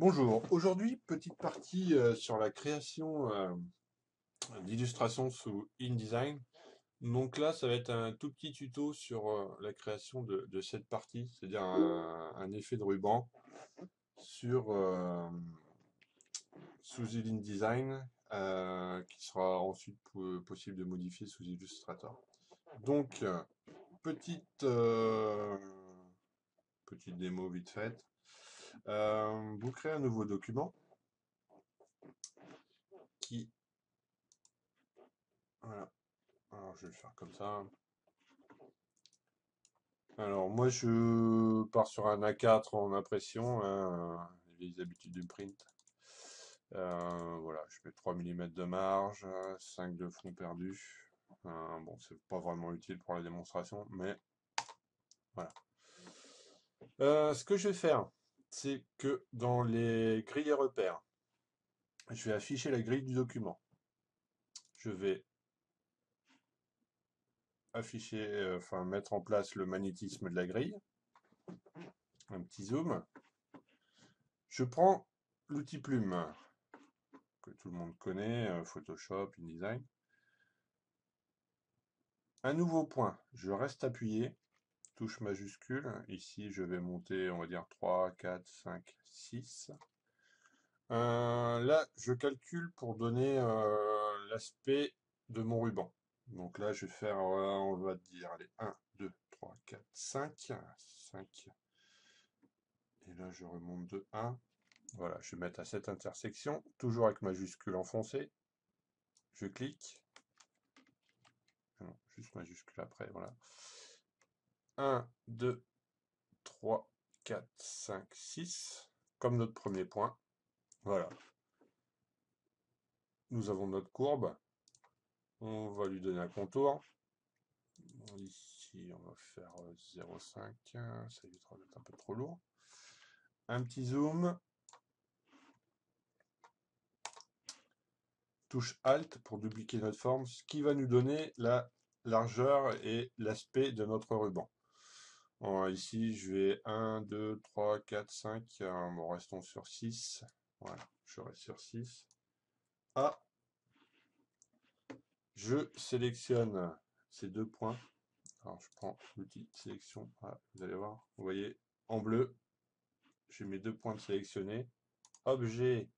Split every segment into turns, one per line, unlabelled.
Bonjour, aujourd'hui petite partie sur la création d'illustrations sous InDesign. Donc là ça va être un tout petit tuto sur la création de cette partie, c'est-à-dire un effet de ruban sur sous InDesign qui sera ensuite possible de modifier sous Illustrator. Donc petite, petite démo vite faite. Vous créez un nouveau document qui... Voilà. Alors, je vais le faire comme ça. Alors, moi, je pars sur un A4 en impression, hein, les habitudes du print. Voilà, je mets 3 mm de marge, 5 de fond perdu. Bon, c'est pas vraiment utile pour la démonstration, mais voilà. Ce que je vais faire, c'est que dans les grilles et repères, je vais afficher la grille du document. Je vais afficher, enfin mettre en place le magnétisme de la grille. Un petit zoom. Je prends l'outil plume que tout le monde connaît, Photoshop, InDesign. Un nouveau point, je reste appuyé, touche majuscule. Ici, je vais monter, on va dire 3, 4, 5, 6. Là, je calcule pour donner l'aspect de mon ruban. Donc là, je vais faire, on va dire, allez, 1, 2, 3, 4, 5. 5. Et là, je remonte de 1. Voilà, je vais mettre à cette intersection, toujours avec majuscule enfoncée. Je clique. Non, juste majuscule après, voilà. 1, 2, 3, 4, 5, 6. Comme notre premier point. Voilà. Nous avons notre courbe. On va lui donner un contour. Ici, on va faire 0,5. Ça évitera d'être un peu trop lourd. Un petit zoom. Touche Alt pour dupliquer notre forme, ce qui va nous donner la largeur et l'aspect de notre ruban. Ici, je vais 1, 2, 3, 4, 5. Bon, restons sur 6. Voilà, je reste sur 6. Ah, je sélectionne ces deux points. Alors, je prends l'outil sélection. Ah, vous allez voir, vous voyez, en bleu, j'ai mes deux points sélectionnés. Objet,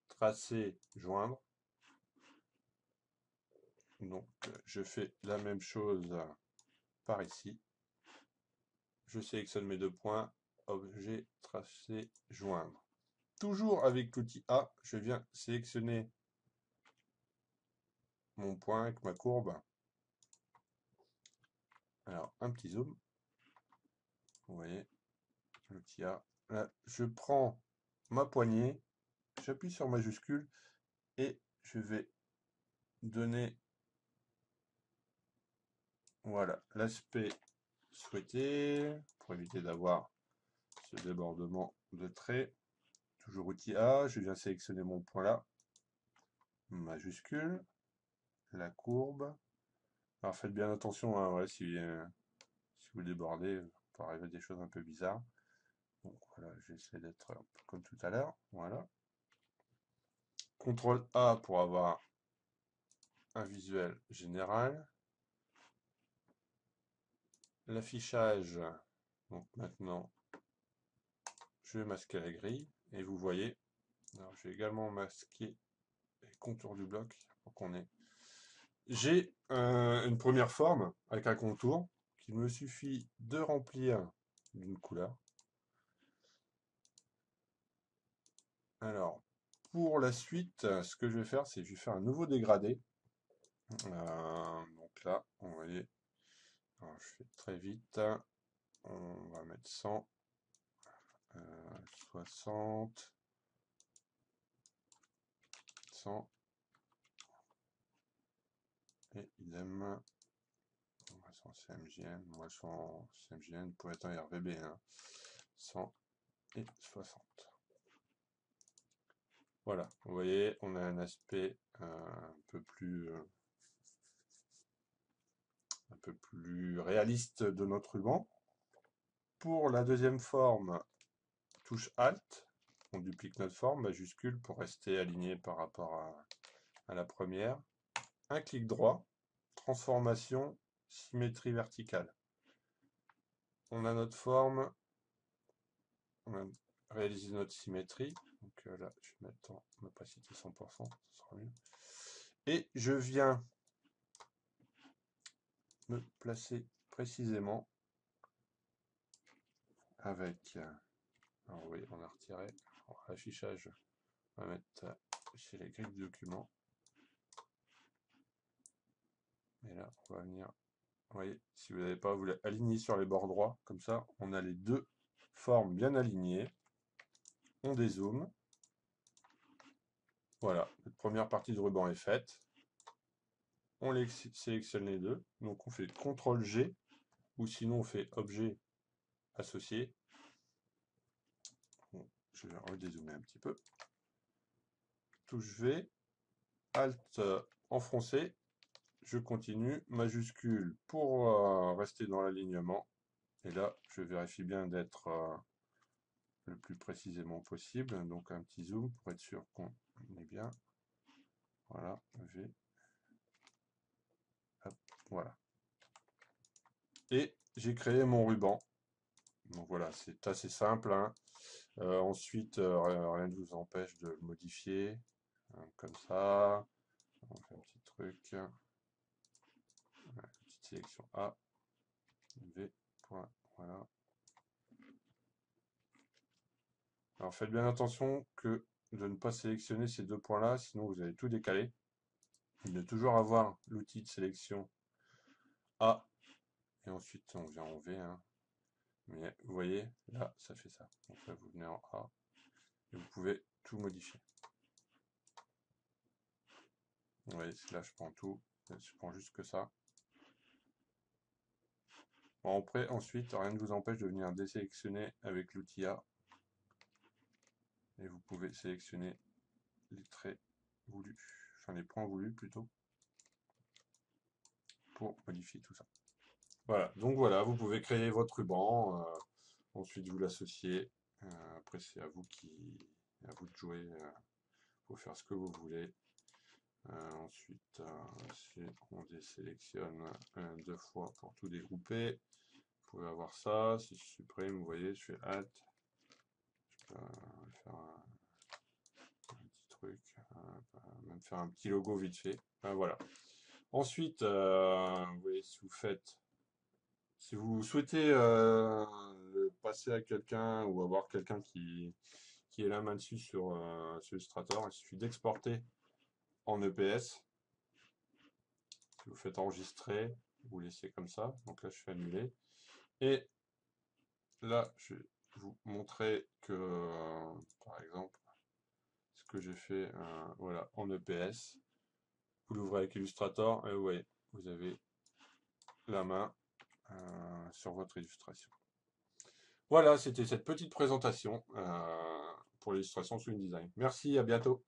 tracé, joindre. Donc, je fais la même chose par ici. Je sélectionne mes deux points, objet, tracé, joindre. Toujours avec l'outil A, je viens sélectionner mon point avec ma courbe. Alors, un petit zoom. Vous voyez, l'outil A. Là, je prends ma poignée, j'appuie sur majuscule et je vais donner, voilà, l'aspect souhaité pour éviter d'avoir ce débordement de traits. Toujours outil A, je viens sélectionner mon point là, majuscule, la courbe. Alors faites bien attention, hein, ouais, si vous débordez, il peut arriver des choses un peu bizarres. Donc voilà, j'essaie d'être un peu comme tout à l'heure. Voilà. CTRL A pour avoir un visuel général. L'affichage. Donc maintenant, je vais masquer la grille. Et vous voyez, alors je vais également masquer les contours du bloc pour qu'on ait. J'ai une première forme avec un contour qu'il me suffit de remplir d'une couleur. Alors, pour la suite, ce que je vais faire, c'est que je vais faire un nouveau dégradé. Donc là, on va aller, alors je fais très vite, on va mettre 100, 60, 100, et idem, on va sur CMJN, on va sur CMJN, pour être un RVB, hein, 100 et 60. Voilà, vous voyez, on a un aspect un peu plus réaliste de notre ruban. Pour la deuxième forme, touche Alt. On duplique notre forme, majuscule, pour rester aligné par rapport à la première. Un clic droit, transformation, symétrie verticale. On a notre forme, on a réalisé notre symétrie. Donc là, je vais mettre en opacité 100%, ça sera mieux. Et je viens me placer précisément avec... Alors oui, on a retiré. L'affichage, on va mettre chez les grilles de documents. Et là, on va venir... Vous voyez, si vous n'avez pas, vous l'aligner sur les bords droits. Comme ça, on a les deux formes bien alignées. On dézoome. Voilà, notre première partie de ruban est faite. On sélectionne les deux. Donc on fait CTRL-G, ou sinon on fait Objet associé. Bon, je vais redézoomer un petit peu. Touche V, Alt enfoncé. Je continue, majuscule pour rester dans l'alignement. Et là, je vérifie bien d'être le plus précisément possible. Donc un petit zoom pour être sûr qu'on est bien. Voilà, V. Hop, voilà. Et j'ai créé mon ruban. Donc voilà, c'est assez simple. Hein. Ensuite, rien ne vous empêche de le modifier. Hein, comme ça. On fait un petit truc. Voilà, petite sélection A. V. Point, voilà. Alors faites bien attention de ne pas sélectionner ces deux points-là, sinon vous allez tout décaler. De toujours avoir l'outil de sélection A, et ensuite on vient en V. Hein. Mais vous voyez, là, ça fait ça. Donc là, vous venez en A, et vous pouvez tout modifier. Vous voyez, là, je prends tout, je prends juste que ça. Bon, après, ensuite, rien ne vous empêche de venir désélectionner avec l'outil A. Et vous pouvez sélectionner les traits voulus, enfin les points voulus plutôt, pour modifier tout ça. Voilà, donc voilà, vous pouvez créer votre ruban, ensuite vous l'associez, après c'est à vous de jouer, faut faire ce que vous voulez. Ensuite, on désélectionne deux fois pour tout dégrouper, vous pouvez avoir ça, si je supprime, vous voyez, je fais Alt, je peux faire un petit truc, même faire un petit logo vite fait, voilà. Ensuite, vous voyez, si vous souhaitez le passer à quelqu'un ou avoir quelqu'un qui ait la main dessus sur Illustrator, il suffit d'exporter en EPS. Si vous faites enregistrer, vous laissez comme ça. Donc là, je fais annuler. Et là, je vais vous montrer que, par exemple, ce que j'ai fait voilà, en EPS. Vous l'ouvrez avec Illustrator et vous voyez, vous avez la main sur votre illustration. Voilà, c'était cette petite présentation pour l'illustration sous InDesign. Merci, à bientôt.